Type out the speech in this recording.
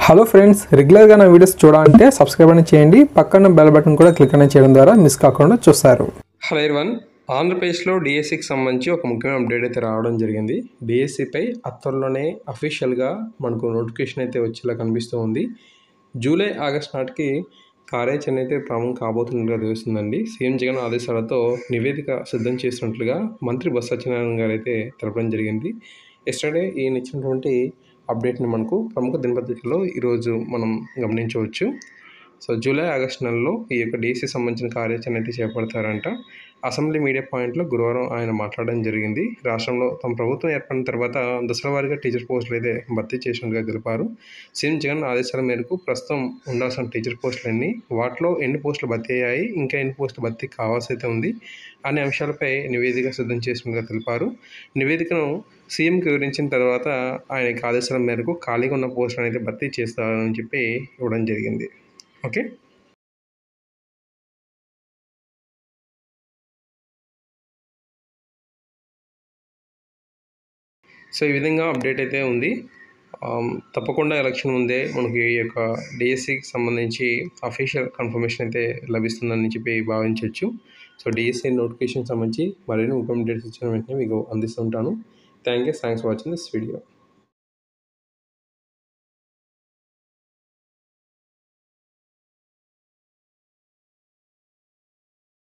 Hello friends, రెగ్యులర్గా నా videos చూడాలంటే సబ్స్క్రైబ్ అని చేయండి. పక్కన బెల్ బటన్ కూడా క్లిక్ అని చేయడం ద్వారా మిస్ కాకుండా చూస్తారు. హలో ఎవరివన్, ఆంధ్రప్రదేశ్లో డిఎస్సికి సంబంధించి ఒక ముఖ్యమైన అప్డేట్ అయితే రావడం జరిగింది. డిఎస్సిపై త్వరలోనే అఫీషియల్గా మనకు నోటిఫికేషన్ అయితే వచ్చేలా కనిపిస్తూ ఉంది. జూలై ఆగస్ట్ నాటికి కార్యాచరణ అయితే ప్రారంభం కాబోతున్నట్టుగా తెలుస్తుందండి. సీఎం జగన్ ఆదేశాలతో నివేదిక సిద్ధం చేసినట్లుగా మంత్రి బొత్స సత్యనారాయణ గారు అయితే తెలపడం జరిగింది. ఎస్టర్డే ఈయన ఇచ్చినటువంటి అప్డేట్ని మనకు ప్రముఖ దినపత్రికల్లో ఈరోజు మనం గమనించవచ్చు. సో జూలై ఆగస్టు నెలలో ఈ యొక్క డిఎస్సి సంబంధించిన కార్యాచరణ అయితే చేపడతారంట. అసెంబ్లీ మీడియా పాయింట్లో గురువారం ఆయన మాట్లాడడం జరిగింది. రాష్ట్రంలో తమ ప్రభుత్వం ఏర్పడిన తర్వాత దశల వారీగా టీచర్ పోస్టులు అయితే భర్తీ చేసినట్టుగా తెలిపారు. సీఎం జగన్ ఆదేశాల మేరకు ప్రస్తుతం ఉండాల్సిన టీచర్ పోస్టులు ఎన్ని, వాటిలో ఎన్ని పోస్టులు భర్తీ అయ్యాయి, ఇంకా ఎన్ని పోస్టులు భర్తీ కావాల్సి అయితే ఉంది అనే అంశాలపై నివేదిక సిద్ధం చేసినట్టుగా తెలిపారు. నివేదికను సీఎంకి వివరించిన తర్వాత ఆయన ఆదేశాల మేరకు ఖాళీగా ఉన్న పోస్టులను అయితే భర్తీ చేస్తారని చెప్పి ఇవ్వడం జరిగింది. ఓకే. సో ఈ విధంగా అప్డేట్ అయితే ఉంది. తప్పకుండా ఎలక్షన్ ముందే మనకి ఈ యొక్క డిఎస్సికి సంబంధించి అఫీషియల్ కన్ఫర్మేషన్ అయితే లభిస్తుందని చెప్పి భావించవచ్చు. సో డిఎస్సి నోటిఫికేషన్ సంబంధించి మరిన్ని అప్డేట్స్ ఇచ్చిన వెంటనే మీకు అందిస్తుంటాను. Thanks for watching this video.